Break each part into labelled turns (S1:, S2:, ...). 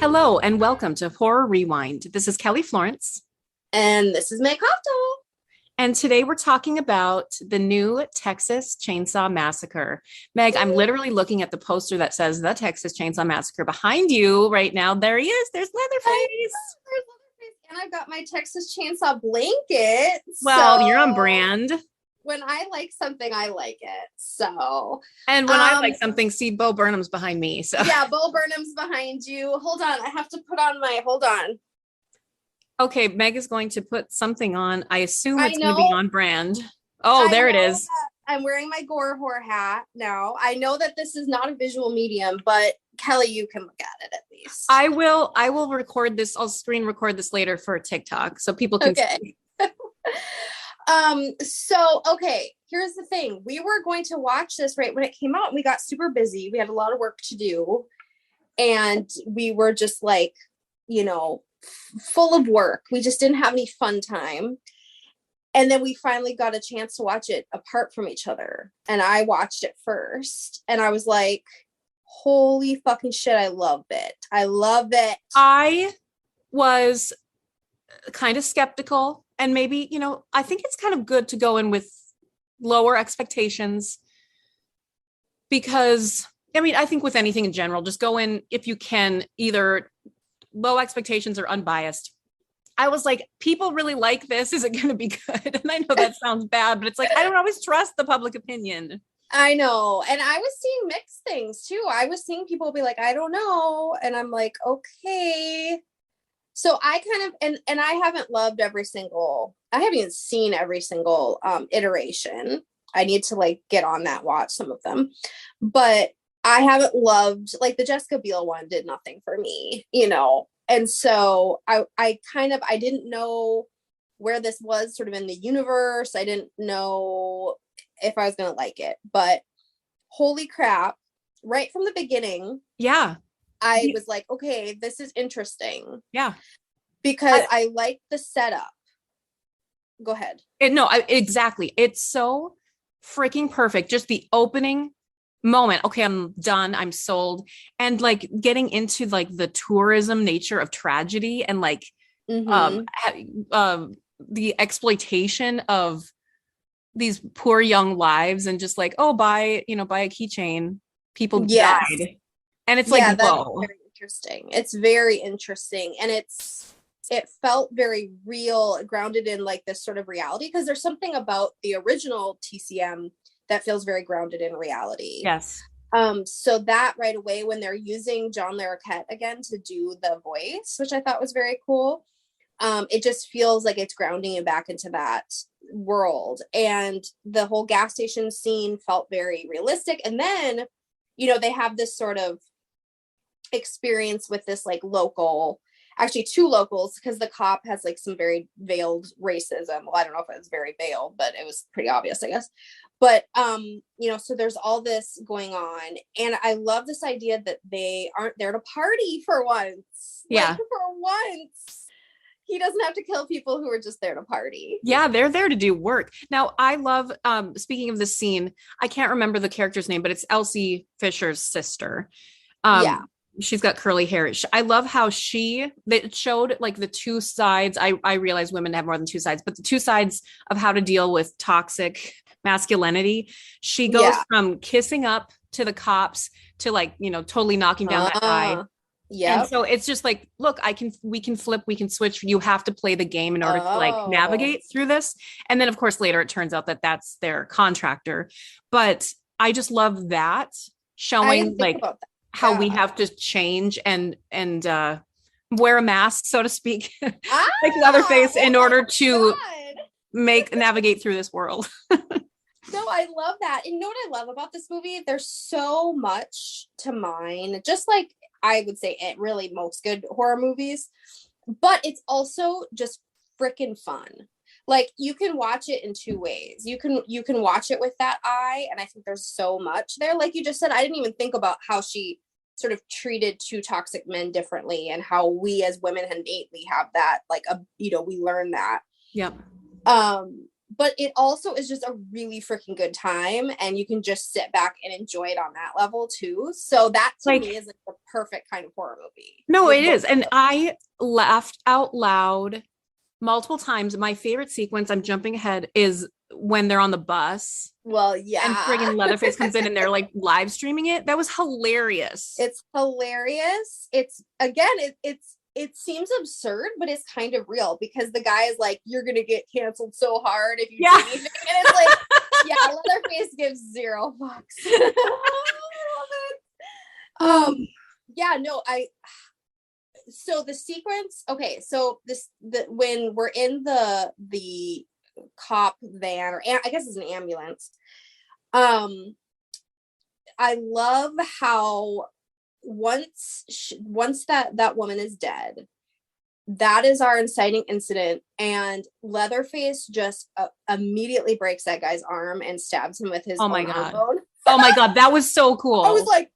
S1: Hello and welcome to Horror Rewind. This is Kelly Florence,
S2: And this is Meg Hoftal.
S1: and today we're talking about the new Texas Chainsaw Massacre. Meg, I'm literally looking at the poster that says the Texas Chainsaw Massacre behind you right now. There he is. There's Leatherface.
S2: There's Leatherface, and I've got my Texas Chainsaw blanket.
S1: Well, you're on
S2: So
S1: brand.
S2: when I like something, I like it. So
S1: And when I like something, see Bo Burnham's behind me. So
S2: yeah, Bo Burnham's behind you. Hold on, I have to put on my hold on.
S1: okay, Meg is going to put something on. I assume
S2: I
S1: it's going to be
S2: know.
S1: on brand. Oh,
S2: I
S1: there it
S2: know
S1: is.
S2: that I'm wearing my gore whore hat now. I know that this is not a visual medium, but Kelly, you can look at it at least.
S1: I will record this. I'll screen record this later for TikTok so people can
S2: Okay.
S1: see.
S2: So okay, here's the thing. We were going to watch this right when it came out, and we got super busy. We had a lot of work to do, and we were just like, full of work. We just didn't have any fun time. And then we finally got a chance to watch it apart from each other. And I watched it first, and I was like, holy fucking shit, I love it. I love it.
S1: I was kind of skeptical, and maybe, I think it's kind of good to go in with lower expectations because, I mean, I think with anything in general, just go in if you can, either low expectations or unbiased. I was like, people really like this. Is it going to be good? And I know that sounds bad, but it's like, I don't always trust the public opinion.
S2: I know. And I was seeing mixed things too. I was seeing people be like, I don't know. And I'm like, okay. So I kind of, and I haven't loved I haven't even seen every single iteration. I need to like get on that, watch some of them. But I haven't loved, like the Jessica Biel one did nothing for me, And so I didn't know where this was sort of in the universe. I didn't know if I was going to like it, but holy crap, right from the beginning,
S1: Yeah.
S2: I was like, okay, this is interesting
S1: Yeah.
S2: because I like the setup. Go ahead.
S1: Exactly. It's so freaking perfect. Just the opening moment. Okay, I'm done. I'm sold. And like getting into like the tourism nature of tragedy and like
S2: Mm-hmm.
S1: the exploitation of these poor young lives and just like, oh, buy a keychain. People
S2: Yes.
S1: died. And it's
S2: Yeah,
S1: like,
S2: that is
S1: whoa.
S2: very interesting. It's very interesting. And it felt very real, grounded in like this sort of reality, because there's something about the original TCM that feels very grounded in reality.
S1: Yes.
S2: So that right away, when they're using John Larroquette again to do the voice, which I thought was very cool, it just feels like it's grounding it back into that world. And the whole gas station scene felt very realistic. And then, they have this sort of experience with this like local, actually two locals, because the cop has like some very veiled racism. Well, I don't know if it was very veiled, but it was pretty obvious, I guess. But so there's all this going on, and I love this idea that they aren't there to party for once.
S1: Yeah.
S2: Like for once, he doesn't have to kill people who are just there to party.
S1: Yeah, they're there to do work. Now, I love speaking of the scene, I can't remember the character's name, but it's Elsie Fisher's sister.
S2: Yeah.
S1: She's got curly hair. I love how it showed like the two sides. I realize women have more than two sides, but the two sides of how to deal with toxic masculinity. She goes from kissing up to the cops to like, totally knocking down that guy.
S2: Yeah.
S1: And so it's just like, look, we can flip, we can switch. You have to play the game in order to like navigate through this. And then of course, later it turns out that that's their contractor. But I just love that showing like how we have to change and wear a mask, so to speak, like Leatherface in order to navigate through this world.
S2: No, I love that. And you know what I love about this movie? There's so much to mine, just like I would say it really most good horror movies, but it's also just freaking fun. Like you can watch it in two ways. You can watch it with that eye, and I think there's so much there. Like you just said, I didn't even think about how she sort of treated two toxic men differently, and how we as women innately have that, like we learn that.
S1: Yep.
S2: But it also is just a really freaking good time, and you can just sit back and enjoy it on that level too. So that to me is like the perfect kind of horror movie.
S1: No, it is. And I laughed out loud multiple times. My favorite sequence, I'm jumping ahead, is when they're on the bus.
S2: Well, yeah.
S1: And friggin' Leatherface comes in and they're like live streaming it. That was hilarious.
S2: It's hilarious. It's again, it seems absurd, but it's kind of real because the guy is like, you're gonna get canceled so hard if you do anything. And it's like, yeah, Leatherface gives 0 fucks. Yeah, no, so the sequence, okay, so when we're in the cop van, or I guess it's an ambulance, I love how once that woman is dead, that is our inciting incident, and Leatherface just immediately breaks that guy's arm and stabs him with his
S1: oh my god
S2: bone.
S1: Oh my god, that was so cool.
S2: I was like,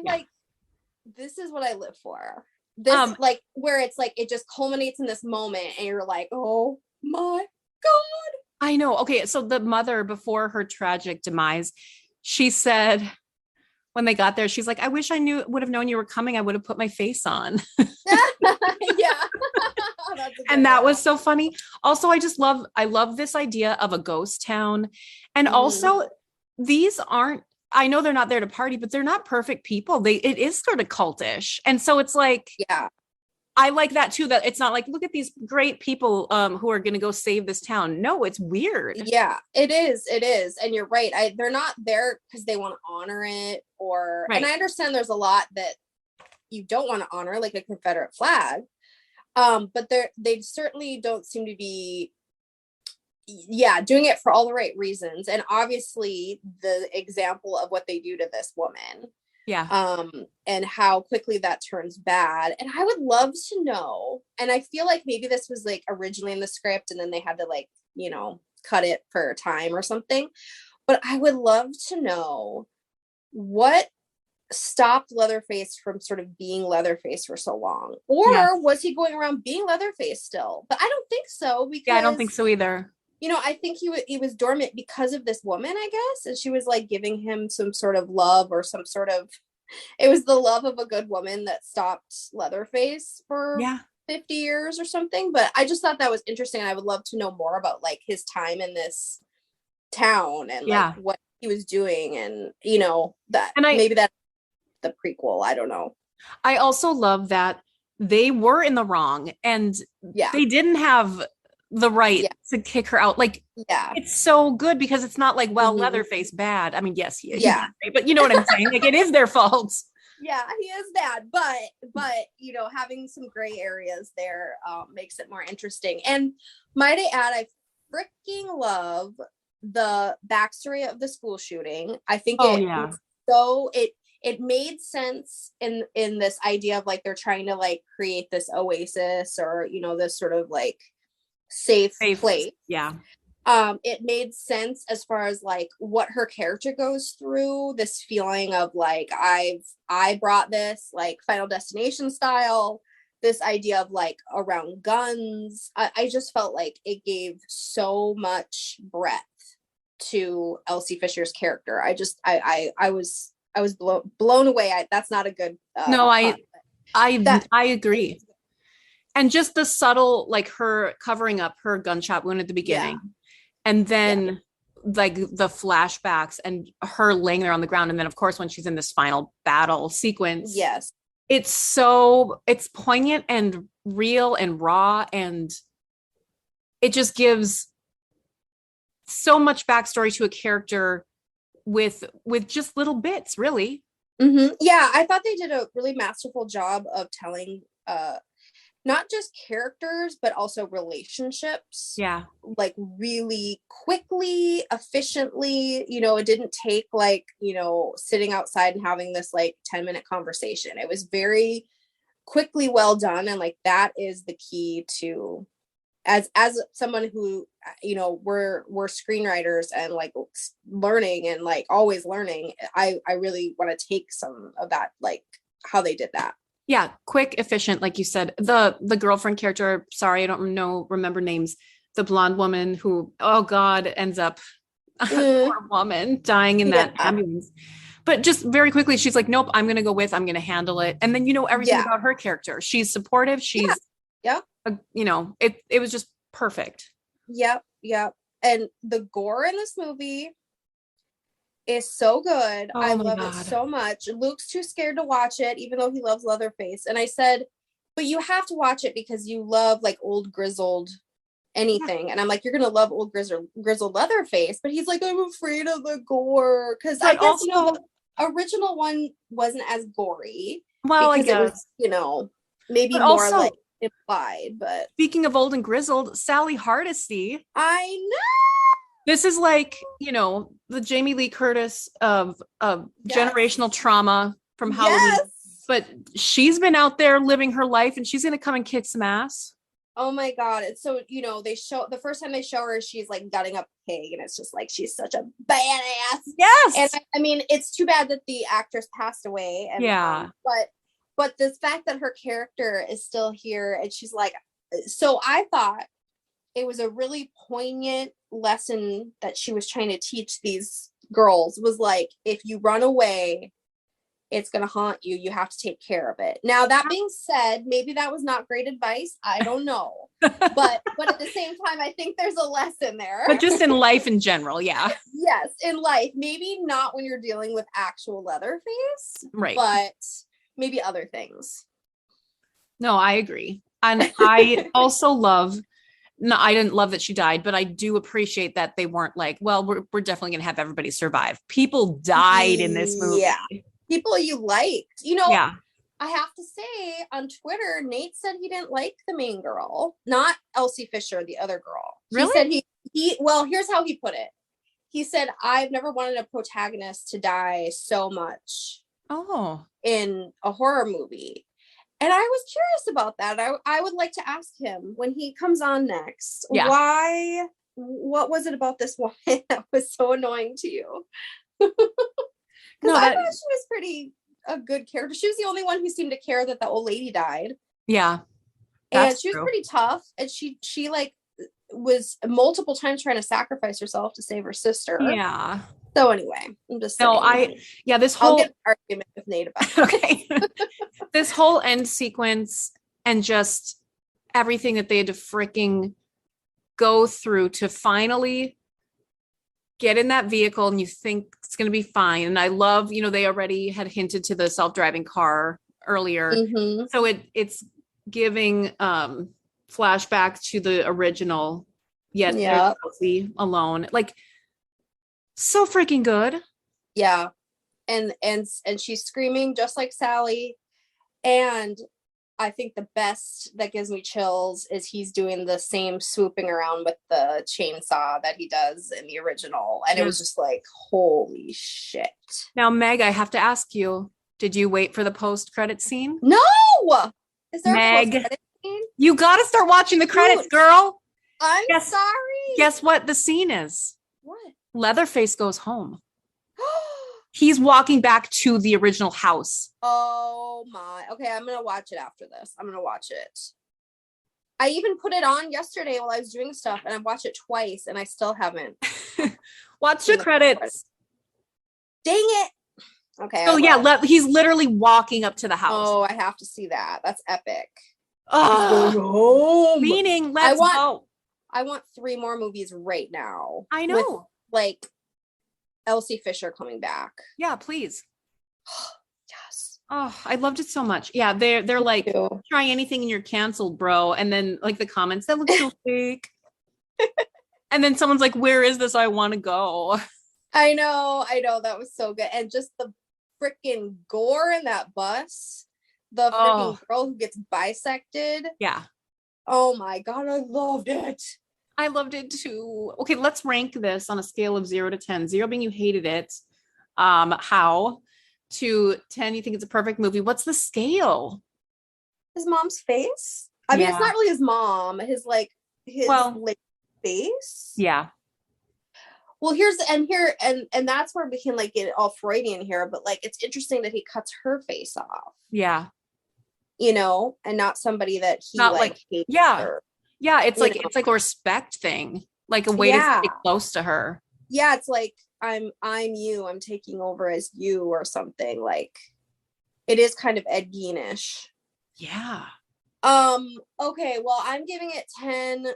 S2: like, this is what I live for. This like where it's like it just culminates in this moment and you're like, oh my god.
S1: I know. Okay, so the mother, before her tragic demise, she said when they got there, she's like, I wish I would have known you were coming. I would have put my face on.
S2: Yeah.
S1: And that was so funny. Also, I love this idea of a ghost town. And also, these aren't, I know they're not there to party, but they're not perfect people. It is sort of cultish. And so it's like,
S2: yeah,
S1: I like that too, that it's not like, look at these great people who are going to go save this town. No, it's weird.
S2: Yeah, it is. And you're right. They're not there because they want to honor it and I understand there's a lot that you don't want to honor, like a Confederate flag. But they certainly don't seem to be doing it for all the right reasons. And obviously the example of what they do to this woman.
S1: Yeah.
S2: And how quickly that turns bad. And I would love to know, and I feel like maybe this was like originally in the script and then they had to like, cut it for time or something. But I would love to know what stopped Leatherface from sort of being Leatherface for so long. Or was he going around being Leatherface still? But I don't think so, because
S1: I don't think so either.
S2: I think he was dormant because of this woman, I guess. And she was like giving him some sort of love or some sort of, it was the love of a good woman that stopped Leatherface for 50 years or something. But I just thought that was interesting. I would love to know more about like his time in this town and like what he was doing. And, maybe that's the prequel. I don't know.
S1: I also love that they were in the wrong and they didn't have the right to kick her out. Like, it's so good because it's not like, well, Leatherface bad. I mean, yes, he is. But you know what I'm saying? Like, it is their fault.
S2: Yeah, he is bad, but having some gray areas there makes it more interesting. And might I add, I freaking love the backstory of the school shooting. I think it made sense in this idea of like they're trying to like create this oasis or this sort of like safe place.
S1: Yeah.
S2: It made sense as far as like what her character goes through, this feeling of like I brought this like Final Destination style, this idea of like around guns. I just felt like it gave so much breadth to Elsie Fisher's character. I was blown away. That's not a good
S1: no, I agree. And just the subtle, like her covering up her gunshot wound at the beginning. And then like the flashbacks and her laying there on the ground. And then of course, when she's in this final battle sequence, it's poignant and real and raw. And it just gives so much backstory to a character with just little bits, really.
S2: Yeah, I thought they did a really masterful job of telling not just characters, but also relationships.
S1: Yeah.
S2: Like really quickly, efficiently, it didn't take like, sitting outside and having this like 10-minute conversation. It was very quickly well done. And like, that is the key to, as someone who, we're screenwriters and like learning and like always learning. I really want to take some of that, like how they did that.
S1: Yeah, quick, efficient, like you said. The girlfriend character, sorry, I don't remember names. The blonde woman who, oh God, ends up poor woman dying in that ambulance. But just very quickly, she's like, nope, I'm going to handle it. And then you know everything
S2: Yeah.
S1: about her character. She's supportive.
S2: Yeah.
S1: She's,
S2: Yep.
S1: it was just perfect.
S2: Yep. Yep. And the gore in this movie is so good. I
S1: Oh my
S2: love it
S1: God.
S2: so much. Luke's too scared to watch it, even though he loves Leatherface. And I said, but you have to watch it because you love like old grizzled anything. And I'm like, you're gonna love old grizzled Leatherface. But he's like, I'm afraid of the gore. Because I guess
S1: also,
S2: the original one wasn't as gory.
S1: well, I
S2: Because it was,
S1: guess.
S2: maybe
S1: But
S2: more
S1: also,
S2: like implied. But
S1: speaking of old and grizzled, Sally Hardesty.
S2: I know.
S1: This is like, the Jamie Lee Curtis of
S2: Yes.
S1: generational trauma from Halloween.
S2: Yes.
S1: But she's been out there living her life and she's going to come and kick some ass.
S2: Oh my God. It's so, they show the first time they show her, she's like gutting up a pig, and it's just like, she's such a badass.
S1: Yes.
S2: And I mean, it's too bad that the actress passed away. And,
S1: yeah.
S2: But the fact that her character is still here, and she's like, so I thought it was a really poignant lesson that she was trying to teach these girls, was like, if you run away, it's going to haunt you. You have to take care of it. Now, that being said, maybe that was not great advice. I don't know. but at the same time, I think there's a lesson there.
S1: But just in life in general, yeah.
S2: Yes, in life. Maybe not when you're dealing with actual Leatherface.
S1: Right.
S2: But maybe other things.
S1: No, I agree. And I also I didn't love that she died, but I do appreciate that they weren't like, well, we're definitely going to have everybody survive. People died in this movie.
S2: Yeah. People you liked,
S1: Yeah.
S2: I have to say, on Twitter, Nate said he didn't like the main girl, not Elsie Fisher, the other girl.
S1: Really?
S2: He said well, here's how he put it. He said, I've never wanted a protagonist to die so much in a horror movie. And I was curious about that. I would like to ask him when he comes on next, what was it about this one that was so annoying to you? Because I thought she was pretty a good character. She was the only one who seemed to care that the old lady died.
S1: Yeah.
S2: And she was pretty tough. And she like was multiple times trying to sacrifice herself to save her sister.
S1: Yeah.
S2: So anyway, I'm just saying.
S1: This whole
S2: I'll get an argument with Nate about it.
S1: Okay. This whole end sequence and just everything that they had to freaking go through to finally get in that vehicle, and you think it's going to be fine. And I love, they already had hinted to the self-driving car earlier.
S2: Mm-hmm.
S1: So it's giving flashback to the original, yet there's Elsie alone. Like, so freaking good.
S2: Yeah. And she's screaming just like Sally. And I think the best that gives me chills is he's doing the same swooping around with the chainsaw that he does in the original. And it was just like, holy shit.
S1: Now, Meg, I have to ask you, did you wait for the post-credit scene?
S2: No! Is there
S1: Meg,
S2: a post-credit scene?
S1: You got to start watching the credits, girl.
S2: I'm sorry.
S1: Guess what the scene is?
S2: What?
S1: Leatherface goes home. He's walking back to the original house.
S2: Oh my. Okay, I'm going to watch it after this. I'm going to watch it. I even put it on yesterday while I was doing stuff, and I watched it twice, and I still haven't.
S1: Watch the credits.
S2: Dang it. Okay.
S1: Oh, yeah. He's literally walking up to the house.
S2: Oh, I have to see that. That's epic.
S1: Oh, meaning, let's go.
S2: I want 3 more movies right now.
S1: I know.
S2: With, like, Elsie Fisher coming back.
S1: Yeah, please.
S2: Yes.
S1: Oh, I loved it so much. Yeah, they're like, try anything and you're canceled, bro. And then like the comments, that looks so fake. And then someone's like, where is this? I want to go.
S2: I know. That was so good. And just the freaking gore in that bus. The freaking girl who gets bisected.
S1: Yeah.
S2: Oh my God, I loved it.
S1: I loved it too. Okay, let's rank this on a scale of 0 to 10. 0 being you hated it. How? To 10, you think it's a perfect movie. What's the scale?
S2: His mom's face? I mean, it's not really his mom. His face.
S1: Yeah.
S2: Well, and that's where we can like get all Freudian here, but like it's interesting that he cuts her face off.
S1: Yeah.
S2: And not somebody that he
S1: not
S2: like hates.
S1: Yeah.
S2: Her.
S1: Yeah, it's like a respect thing, like a way to stay close to her.
S2: yeah, it's like I'm you, I'm taking over as you or something. Like it is kind of Ed Gein-ish.
S1: Yeah.
S2: Okay, well, I'm giving it 10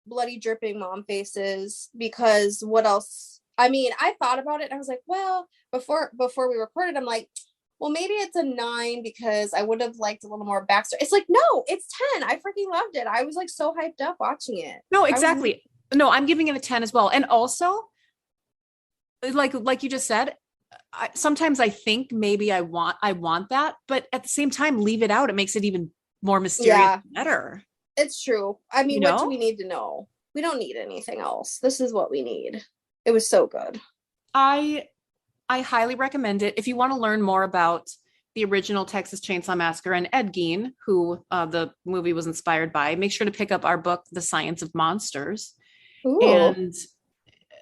S2: bloody dripping mom faces because what else? I mean, I thought about it and I was like, well, before we recorded, I'm like, well, maybe it's a 9 because I would have liked a little more backstory. It's like, no, it's 10. I freaking loved it. I was like so hyped up watching it.
S1: No, exactly. No, I'm giving it a 10 as well. And also, like you just said, sometimes I think maybe I want that, but at the same time, leave it out. It makes it even more mysterious, better.
S2: It's true. I mean, what do we need to know? We don't need anything else. This is what we need. It was so good.
S1: I highly recommend it. If you want to learn more about the original Texas Chainsaw Massacre and Ed Gein, who the movie was inspired by, make sure to pick up our book, The Science of Monsters.
S2: Ooh.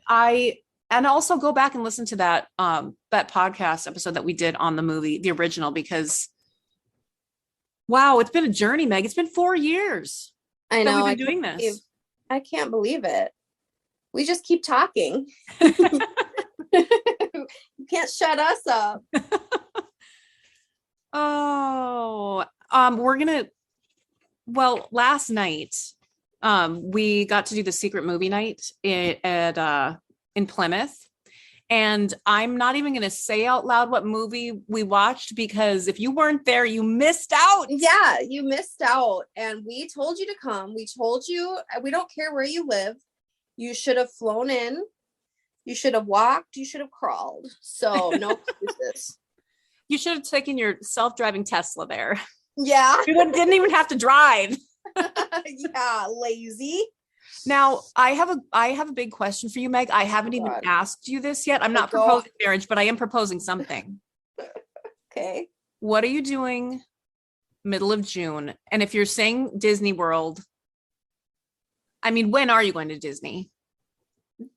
S1: And also go back and listen to that podcast episode that we did on the movie, the original, because wow, it's been a journey, Meg. It's been 4 years.
S2: I know.
S1: We've been doing this.
S2: I can't believe it. We just keep talking. You can't shut us up.
S1: Last night, we got to do the secret movie night in Plymouth. And I'm not even going to say out loud what movie we watched because if you weren't there, you missed out.
S2: Yeah, you missed out. And we told you to come. We told you, we don't care where you live. You should have flown in. You should have walked. You should have crawled. So no excuses.
S1: You should have taken your self-driving Tesla there.
S2: Yeah.
S1: You didn't even have to drive.
S2: Yeah, lazy.
S1: Now, I have a big question for you, Meg. I haven't even asked you this yet. I'm not proposing marriage, but I am proposing something.
S2: Okay.
S1: What are you doing middle of June? And if you're saying Disney World, I mean, when are you going to Disney?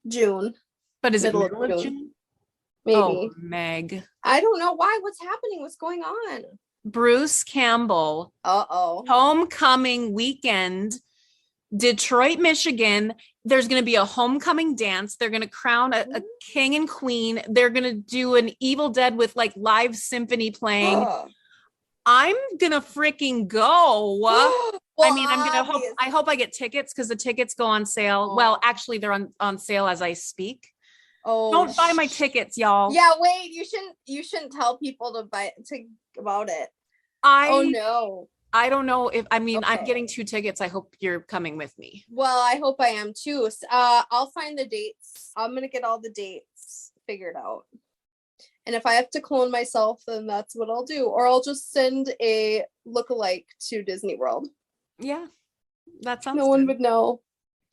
S2: June.
S1: But is it middle of June?
S2: Maybe.
S1: Oh, Meg.
S2: I don't know why. What's happening? What's going on?
S1: Bruce Campbell. Homecoming weekend. Detroit, Michigan. There's going to be a homecoming dance. They're going to crown a king and queen. They're going to do an Evil Dead with like live symphony playing. I'm going to freaking go.
S2: Well,
S1: I mean, I hope I get tickets because the tickets go on sale. Well, actually they're on sale as I speak. Don't buy my tickets, y'all.
S2: Yeah, wait, you shouldn't tell people about it. No.
S1: I don't know if I'm getting 2 tickets. I hope you're coming with me.
S2: Well, I hope I am too. I'll find the dates. I'm gonna get all the dates figured out. And if I have to clone myself, then that's what I'll do. Or I'll just send a lookalike to Disney World.
S1: Yeah. That sounds
S2: No one would know.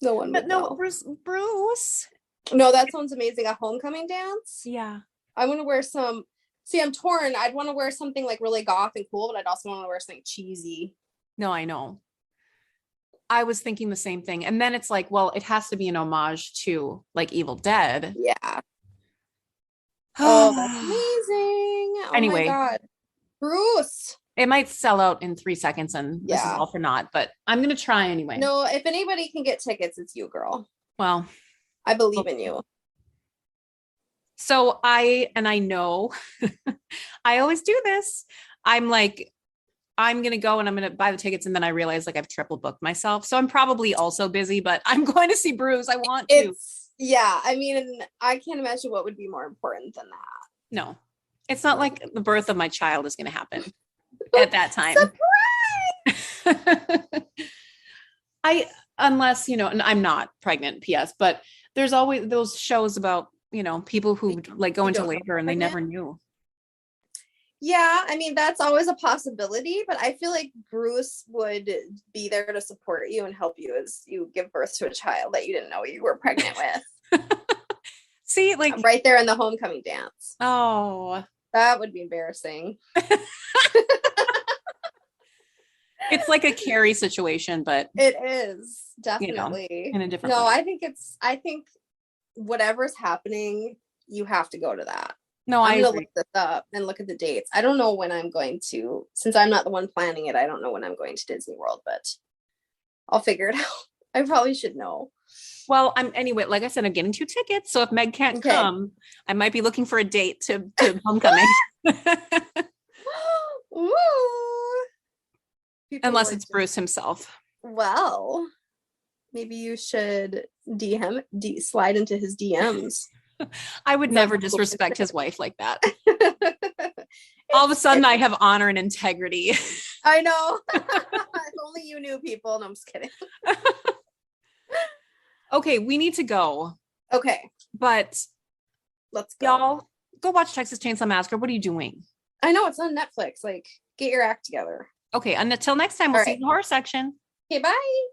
S2: No one would know.
S1: Bruce.
S2: No, that sounds amazing. A homecoming dance?
S1: Yeah.
S2: I want to wear some. See, I'm torn. I'd want to wear something like really goth and cool, but I'd also want to wear something cheesy.
S1: No, I know. I was thinking the same thing. And then it's like, well, it has to be an homage to like Evil Dead.
S2: Yeah. Oh, that's amazing. Oh anyway, my God. Bruce.
S1: It might sell out in 3 seconds and this is all for naught, but I'm going to try anyway.
S2: No, if anybody can get tickets, it's you, girl.
S1: Well,
S2: I believe in you.
S1: So I know I always do this. I'm like, I'm going to go and I'm going to buy the tickets. And then I realize like I've triple booked myself. So I'm probably also busy, but I'm going to see Bruce. I want to.
S2: Yeah. I mean, I can't imagine what would be more important than that.
S1: No, it's not like the birth of my child is going to happen at that time. Unless, and I'm not pregnant, PS, but there's always those shows about, people who like go into labor and they never knew.
S2: Yeah, I mean, that's always a possibility, but I feel like Bruce would be there to support you and help you as you give birth to a child that you didn't know you were pregnant with.
S1: See, like
S2: right there in the homecoming dance.
S1: Oh,
S2: that would be embarrassing.
S1: It's like a Carrie situation, but
S2: it is definitely
S1: in a different
S2: way. I think whatever's happening, you have to go to that.
S1: No,
S2: I'm gonna look this up and look at the dates. I don't know when I'm going to, since I'm not the one planning it, I don't know when I'm going to Disney World, but I'll figure it out. I probably should know.
S1: Well, anyway, like I said, I'm getting 2 tickets. So if Meg can't come, I might be looking for a date to homecoming.
S2: Ooh.
S1: Unless it's Bruce himself.
S2: Well, maybe you should slide into his DMs.
S1: I would never disrespect his wife like that. All of a sudden, I have honor and integrity.
S2: I know. If only you knew, people. No, I'm just kidding.
S1: Okay, we need to go.
S2: Okay.
S1: But
S2: let's go.
S1: Y'all, go watch Texas Chainsaw Massacre. What are you doing?
S2: I know, it's on Netflix. Like, get your act together.
S1: Okay, until next time, we'll see you in the horror section.
S2: Okay, bye.